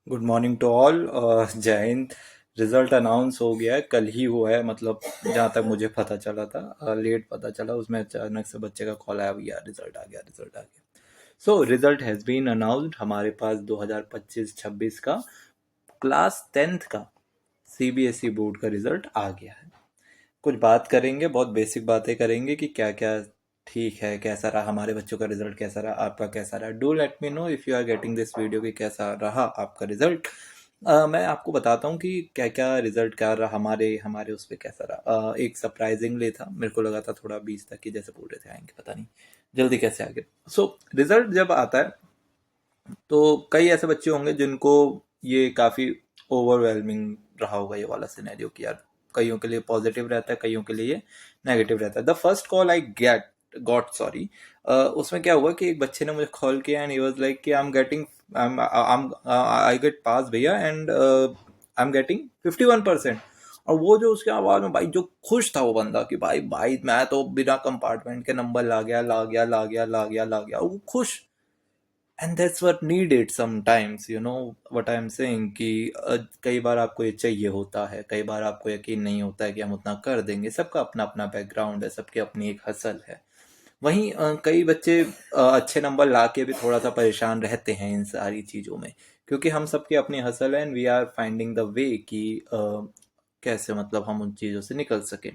Good morning to all. जय Hind. Result announce हो गया है, कल ही हुआ है। मतलब जहाँ तक मुझे पता चला था, लेट पता चला, उसमें अचानक से बच्चे का कॉल आया, भैया रिजल्ट आ गया, रिजल्ट आ गया। So result has been announced. हमारे पास 2025-26 का क्लास 10th का सीबीएसई बोर्ड का रिजल्ट आ गया है। कुछ बात करेंगे, बहुत बेसिक बातें करेंगे कि क्या क्या ठीक है, कैसा रहा हमारे बच्चों का रिजल्ट, कैसा रहा आपका, कैसा रहा। Do let me know if you are getting this video कि कैसा रहा आपका रिजल्ट। मैं आपको बताता हूँ कि क्या क्या रिजल्ट क्या रहा हमारे हमारे उस पर कैसा रहा। एक सरप्राइजिंगली था, मेरे को लगा था थोड़ा 20 तक की जैसे बोल रहे थे आएंगे, पता नहीं जल्दी कैसे आ गए। सो रिजल्ट जब आता है तो कई ऐसे बच्चे होंगे जिनको ये काफ़ी ओवरवेलमिंग रहा होगा ये वाला सिनेरियो कि यार कईयों के लिए पॉजिटिव रहता है, कईयों के लिए नेगेटिव रहता है। The first call I got sorry, उसमें क्या हुआ कि एक बच्चे ने मुझे कॉल किया एंड ही वाज लाइक कि आई गेट पास भैया एंड आई एम गेटिंग 51%। और वो जो उसके आवाज में भाई जो खुश था वो बंदा कि भाई भाई मैं तो बिना कंपार्टमेंट के नंबर ला गया ला गया ला गया ला गया ला गया, वो खुश। And that's what needed sometimes, you know what I am saying कि कई बार आपको ये चाहिए होता है, कई बार आपको यकीन नहीं होता है कि हम उतना कर देंगे। सबका अपना अपना बैकग्राउंड है, सबकी अपनी एक हसल है। वहीं कई बच्चे अच्छे नंबर ला के भी थोड़ा सा परेशान रहते हैं इन सारी चीज़ों में, क्योंकि हम सबकी अपनी हसल है and we are finding the way कि कैसे मतलब हम उन चीज़ों से निकल सकें।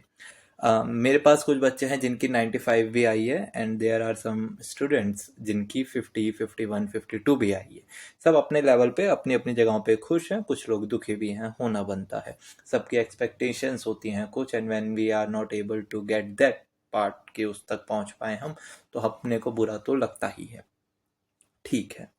मेरे पास कुछ बच्चे हैं जिनकी 95 भी आई है and there are some students जिनकी 50, 51, 52 भी आई है। सब अपने लेवल पे अपनी अपनी जगहों पे खुश हैं, कुछ लोग दुखी भी हैं, होना बनता है। सबकी एक्सपेक्टेशंस होती हैं कुछ, and when we are not able to get that part के उस तक पहुंच पाए हम, तो अपने को बुरा तो लगता ही है। ठीक है।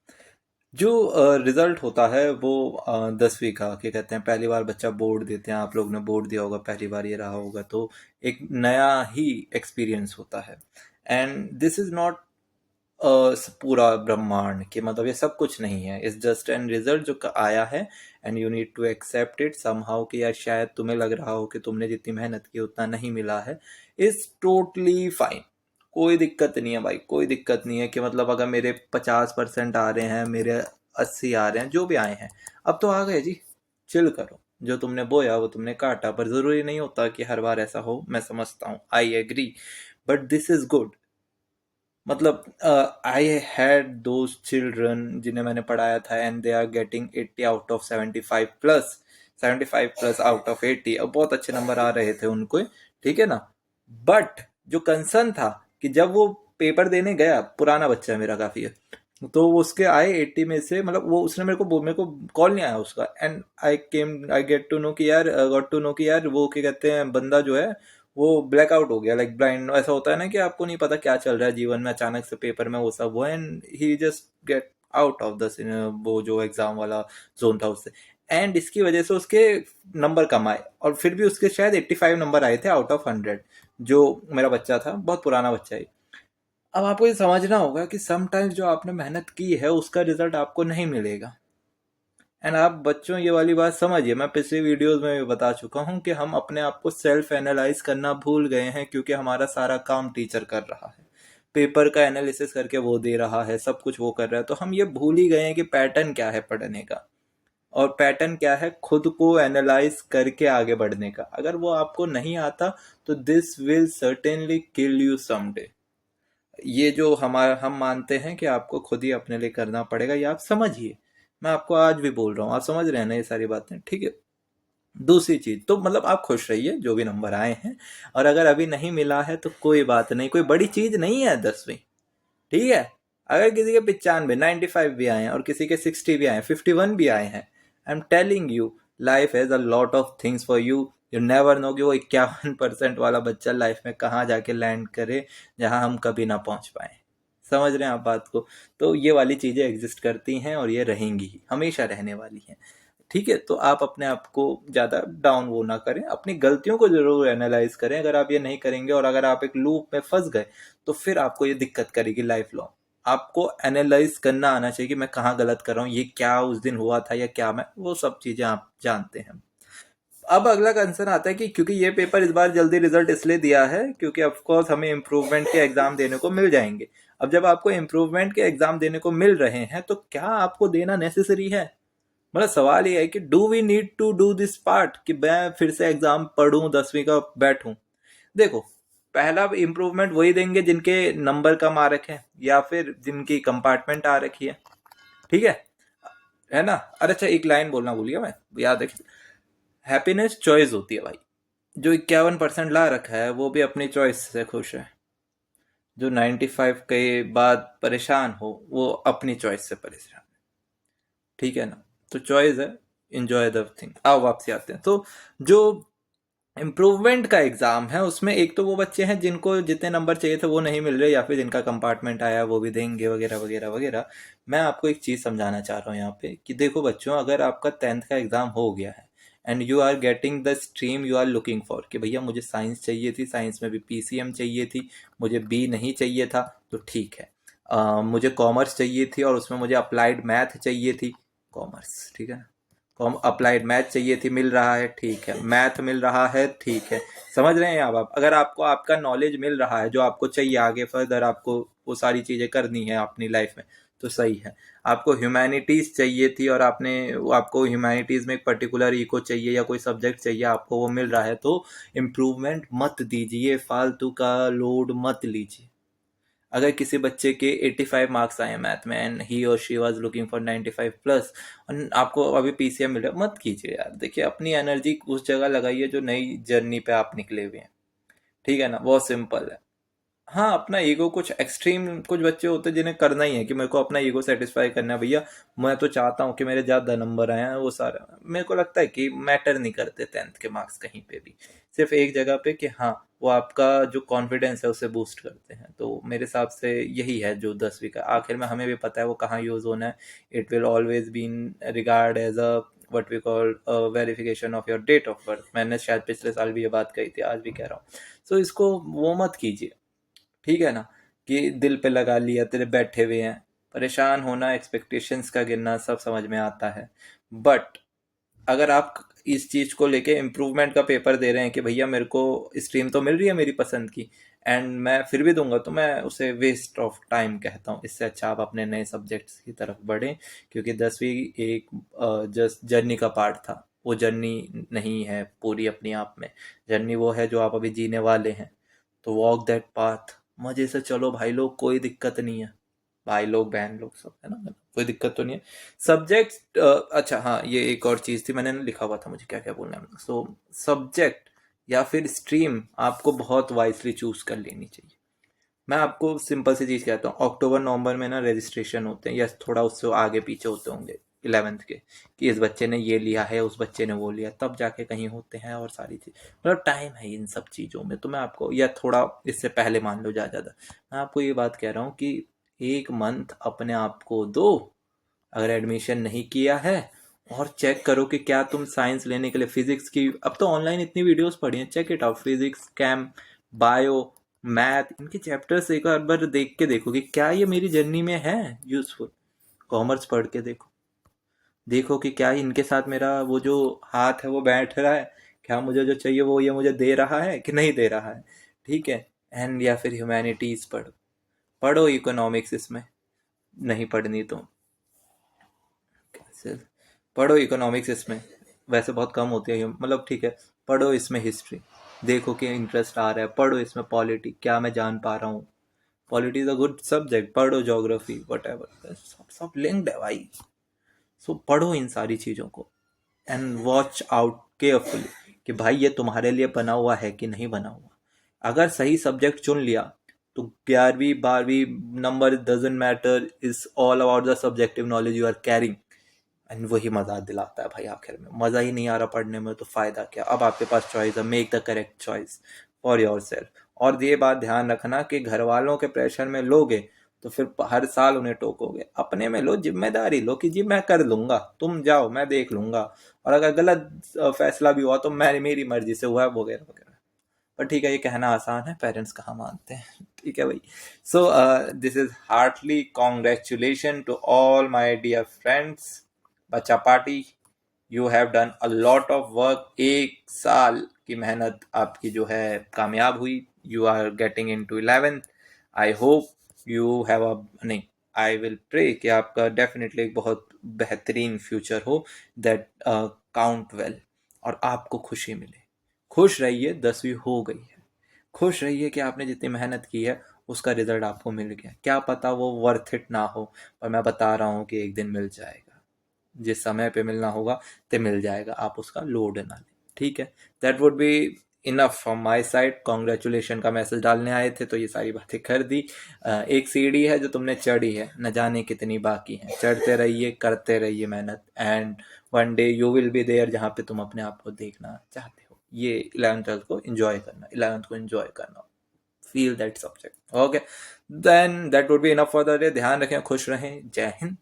जो रिजल्ट होता है वो 10वीं का, क्या कहते हैं, पहली बार बच्चा बोर्ड देते हैं। आप लोग ने बोर्ड दिया होगा, पहली बार ये रहा होगा, तो एक नया ही एक्सपीरियंस होता है। एंड दिस इज नॉट पूरा ब्रह्मांड कि मतलब ये सब कुछ नहीं है। इट्स जस्ट एन रिजल्ट जो आया है and you need to accept it somehow कि यार शायद तुम्हें लग रहा हो कि तुमने जितनी मेहनत की उतना नहीं मिला है। Is totally fine. कोई दिक्कत नहीं है भाई, कोई दिक्कत नहीं है कि मतलब अगर मेरे 50% आ रहे हैं, मेरे 80 आ रहे हैं, जो भी आए हैं अब तो आ गए जी। चिल करो, जो तुमने बोया वो तुमने काटा। पर जरूरी नहीं होता कि हर बार ऐसा हो, मैं समझता हूँ, I agree. But this is good. मतलब आई हैड दोज चिल्ड्रन जिन्हें मैंने पढ़ाया था and they are getting 80 out of 75 plus, 75 plus out of 80। अब बहुत अच्छे नंबर आ रहे थे उनको, ठीक है ना। बट जो कंसर्न था कि जब वो पेपर देने गया, पुराना बच्चा है मेरा काफी है, तो वो उसके आए 80 में से, मतलब वो उसने मेरे को कॉल नहीं आया उसका। And I get to know कि यार गॉट टू नो कि यार वो क्या कहते हैं, बंदा जो है वो ब्लैकआउट हो गया, लाइक ब्लाइंड। ऐसा होता है ना कि आपको नहीं पता क्या चल रहा है जीवन में, अचानक से पेपर में वो सब हुआ and he just get out of the वो जो एग्जाम वाला जोन था उससे। एंड इसकी वजह से उसके नंबर कम आए, और फिर भी उसके शायद 85 नंबर आए थे आउट ऑफ 100। जो मेरा बच्चा था, बहुत पुराना बच्चा है। अब आपको ये समझना होगा कि समटाइम्स जो आपने मेहनत की है उसका रिजल्ट आपको नहीं मिलेगा। एंड आप बच्चों ये वाली बात समझिए, मैं पिछले वीडियोस में भी बता चुका हूँ कि हम अपने आप को सेल्फ एनालाइज करना भूल गए हैं, क्योंकि हमारा सारा काम टीचर कर रहा है, पेपर का एनालिसिस करके वो दे रहा है, सब कुछ वो कर रहा है। तो हम ये भूल ही गए हैं कि पैटर्न क्या है पढ़ने का, और पैटर्न क्या है खुद को एनालाइज करके आगे बढ़ने का। अगर वो आपको नहीं आता तो this will certainly kill you someday. ये जो हमारा हम मानते हैं कि आपको खुद ही अपने लिए करना पड़ेगा, ये आप समझिए। मैं आपको आज भी बोल रहा हूँ, आप समझ रहे हैं ना ये सारी बातें, ठीक है। दूसरी चीज तो मतलब आप खुश रहिए जो भी नंबर आए हैं, और अगर अभी नहीं मिला है तो कोई बात नहीं, कोई बड़ी चीज नहीं है 10वीं, ठीक है। अगर किसी के 95, 95 भी आए हैं और किसी के 60 भी आए हैं, 51 भी आए हैं, I am telling you life has a lot of things for you. You never know कि वो 51% वाला बच्चा लाइफ में कहाँ जाके लैंड करे, जहां हम कभी ना पहुंच पाए। समझ रहे हैं आप बात को। तो ये वाली चीजें एग्जिस्ट करती हैं और ये रहेंगी ही, हमेशा रहने वाली हैं, ठीक है। तो आप अपने आप को ज़्यादा डाउन वो ना करें, अपनी गलतियों को जरूर एनालाइज करें। अगर आप ये नहीं करेंगे और अगर आप एक लूप में फंस गए तो फिर आपको ये दिक्कत करेगी लाइफ लॉन्ग। आपको एनालाइज करना आना चाहिए कि मैं कहाँ गलत कर रहा हूँ, ये क्या उस दिन हुआ था या क्या मैं, वो सब चीज़ें आप जानते हैं। अब अगला कंसर्न आता है कि क्योंकि ये पेपर इस बार जल्दी रिजल्ट इसलिए दिया है क्योंकि ऑफ कोर्स हमें इम्प्रूवमेंट के एग्जाम देने को मिल जाएंगे। अब जब आपको इम्प्रूवमेंट के एग्जाम देने को मिल रहे हैं तो क्या आपको देना नेसेसरी है? मतलब सवाल ये है कि do we need to do this part, कि मैं फिर से एग्जाम पढ़ूं 10वीं का बैठूं। देखो, पहला इम्प्रूवमेंट वही देंगे जिनके नंबर कम आ रखे हैं या फिर जिनकी कंपार्टमेंट आ रखी ठीक है ना। अरे अच्छा, एक लाइन बोलना भूल गया मैं, याद है। हैप्पीनेस चॉइस होती है भाई। जो 51% ला रखा है वो भी अपनी चॉइस से खुश है। जो 95 के बाद परेशान हो वो अपनी चॉइस से परेशान, ठीक है ना। तो चॉइस है, इंजॉय द थिंग। आओ वापसी आते हैं। तो जो इम्प्रूवमेंट का एग्जाम है उसमें एक तो वो बच्चे हैं जिनको जितने नंबर चाहिए थे वो नहीं मिल रहे, या फिर जिनका कंपार्टमेंट आया वो भी देंगे वगैरह वगैरह वगैरह। मैं आपको एक चीज़ समझाना चाह रहा हूँ यहाँ पे कि देखो बच्चों, अगर आपका 10th का एग्जाम हो गया है and you are getting the stream you are looking for, कि भैया मुझे साइंस चाहिए थी, साइंस में भी पीसीएम चाहिए थी, मुझे बी नहीं चाहिए था, तो ठीक है। मुझे कॉमर्स चाहिए थी और उसमें मुझे अप्लाइड मैथ चाहिए थी, कॉमर्स, ठीक है। अप्लाइड मैथ चाहिए थी, मिल रहा है, ठीक है। मैथ मिल रहा है, ठीक है। समझ रहे हैं आप? अगर आपको आपका नॉलेज मिल रहा है जो आपको चाहिए आगे फर्दर आपको वो सारी चीज़ें करनी है अपनी लाइफ में, तो सही है। आपको ह्यूमैनिटीज़ चाहिए थी और आपको ह्यूमैनिटीज़ में एक पर्टिकुलर इको चाहिए या कोई सब्जेक्ट चाहिए, आपको वो मिल रहा है, तो इम्प्रूवमेंट मत दीजिए, फालतू का लोड मत लीजिए। अगर किसी बच्चे के 85 मार्क्स आए मैथ में एंड ही और she was looking for 95 plus, और आपको अभी पीसीएम मिल रहा है, मत कीजिए यार। देखिए, अपनी एनर्जी उस जगह लगाइए जो नई जर्नी पे आप निकले हुए हैं, ठीक है ना। बहुत सिंपल है। हाँ, अपना ईगो, कुछ एक्सट्रीम कुछ बच्चे होते हैं जिन्हें करना ही है कि मेरे को अपना ईगो सेटिस्फाई करना है, भैया मैं तो चाहता हूँ कि मेरे ज़्यादा नंबर आए हैं। वो सारा मेरे को लगता है कि मैटर नहीं करते 10th के मार्क्स कहीं पे भी, सिर्फ एक जगह पे कि हाँ, वो आपका जो कॉन्फिडेंस है उसे बूस्ट करते हैं। तो मेरे हिसाब से यही है जो 10वीं का आखिर में हमें भी पता है वो कहाँ यूज़ होना है। It will always been regard as a what we call verification of your date of birth. मैंने शायद पिछले साल भी ये बात कही थी, आज भी कह रहा हूँ। सो इसको वो मत कीजिए, ठीक है ना, कि दिल पे लगा लिया, तेरे बैठे हुए हैं। परेशान होना, एक्सपेक्टेशंस का गिरना सब समझ में आता है, बट अगर आप इस चीज को लेके इम्प्रूवमेंट का पेपर दे रहे हैं कि भैया मेरे को स्ट्रीम तो मिल रही है मेरी पसंद की एंड मैं फिर भी दूंगा, तो मैं उसे वेस्ट ऑफ टाइम कहता हूँ। इससे अच्छा आप अपने नए सब्जेक्ट्स की तरफ बढ़ें, क्योंकि 10वीं एक जस्ट जर्नी का पार्ट था, वो जर्नी नहीं है पूरी अपने आप में। जर्नी वो है जो आप अभी जीने वाले हैं। तो वॉक दैट पाथ, मजे से चलो भाई लोग, कोई दिक्कत नहीं है। भाई लोग बहन लोग सब, है ना, कोई दिक्कत तो नहीं है। सब्जेक्ट, अच्छा हाँ, ये एक और चीज़ थी, मैंने ना लिखा हुआ था मुझे क्या क्या बोलना है। सो सब्जेक्ट या फिर स्ट्रीम आपको बहुत वाइसली चूज कर लेनी चाहिए। मैं आपको सिंपल सी चीज़ कहता हूँ, अक्टूबर नवंबर में ना रजिस्ट्रेशन होते हैं, या थोड़ा उससे आगे पीछे होते होंगे 11th के, कि इस बच्चे ने ये लिया है, उस बच्चे ने वो लिया, तब जाके कहीं होते हैं। और सारी चीज़ मतलब टाइम है इन सब चीज़ों में। तो मैं आपको, या थोड़ा इससे पहले मान लो ज़्यादा ज़्यादा, मैं आपको ये बात कह रहा हूँ कि एक मंथ अपने आप को दो, अगर एडमिशन नहीं किया है, और चेक करो कि क्या तुम साइंस लेने के लिए फिजिक्स की, अब तो ऑनलाइन इतनी वीडियोस पड़ी हैं, check it out. Physics, chem, bio, math, इनके चैप्टर्स एक बार देख के देखो कि क्या ये मेरी जर्नी में है यूजफुल। कॉमर्स पढ़ के देखो, देखो कि क्या इनके साथ मेरा वो जो हाथ है वो बैठ रहा है, क्या मुझे जो चाहिए वो ये मुझे दे रहा है कि नहीं दे रहा है, ठीक है। एंड या फिर ह्यूमैनिटीज पढ़ो, पढ़ो इकोनॉमिक्स इसमें, नहीं पढ़नी तो कैसे, पढ़ो इकोनॉमिक्स इसमें, वैसे बहुत कम होती है मतलब, ठीक है। पढ़ो इसमें हिस्ट्री, देखो कि इंटरेस्ट आ रहा है, पढ़ो इसमें पॉलिटी, क्या मैं जान पा रहा हूँ, polity is a good subject, पढ़ो ज्योग्राफी वट एवर, सब लिंक्ड है भाई। सो पढ़ो इन सारी चीज़ों को एंड वॉच आउट केयरफुली कि भाई ये तुम्हारे लिए बना हुआ है कि नहीं बना हुआ। अगर सही सब्जेक्ट चुन लिया तो 11वीं 12वीं number doesn't matter, is all about the subjective knowledge you are carrying, and वही मजा दिलाता है भाई। आखिर में मजा ही नहीं आ रहा पढ़ने में तो फायदा क्या। अब आपके पास चॉइस है, make the correct choice for your self. और ये बात ध्यान रखना कि घर वालों के प्रेशर में लोगे तो फिर हर साल उन्हें टोकोगे। अपने में लो, जिम्मेदारी लो कि जी मैं कर लूंगा, तुम जाओ मैं देख लूंगा, और अगर गलत फैसला भी हुआ तो मैं, मेरी मर्जी से हुआ है वगैरह वगैरह। पर ठीक है, ये कहना आसान है, पेरेंट्स कहाँ मानते हैं। ठीक है भाई। So this is heartly congratulation to all my dear friends. बच्चा party, you have done a lot of work. एक साल की मेहनत आपकी जो है कामयाब हुई। You are getting into 11th। I hope you have a, नहीं, आई विल प्रे कि आपका डेफिनेटली एक बहुत बेहतरीन फ्यूचर हो, दैट काउंट वेल, और आपको खुशी मिले। खुश रहिए, 10वीं हो गई है, खुश रहिए कि आपने जितनी मेहनत की है उसका रिजल्ट आपको मिल गया। क्या पता वो वर्थ इट ना हो, पर मैं बता रहा हूँ कि एक दिन मिल जाएगा, जिस समय पे मिलना होगा तो मिल जाएगा, आप उसका लोड ना लें, ठीक है। That would be enough from my side. Congratulation का मैसेज डालने आए थे तो ये सारी बातें कर दी। एक सीढ़ी है जो तुमने चढ़ी है, न जाने कितनी बाकी है, चढ़ते रहिए, करते रहिए मेहनत, and one day you will be there जहाँ पे तुम अपने आप को देखना चाहते हो। ये 11th 12th को एंजॉय करना, 11th को एंजॉय करना, feel that subject. Okay, then that would be enough for the day. ध्यान रखें, खुश रहें, जय हिंद।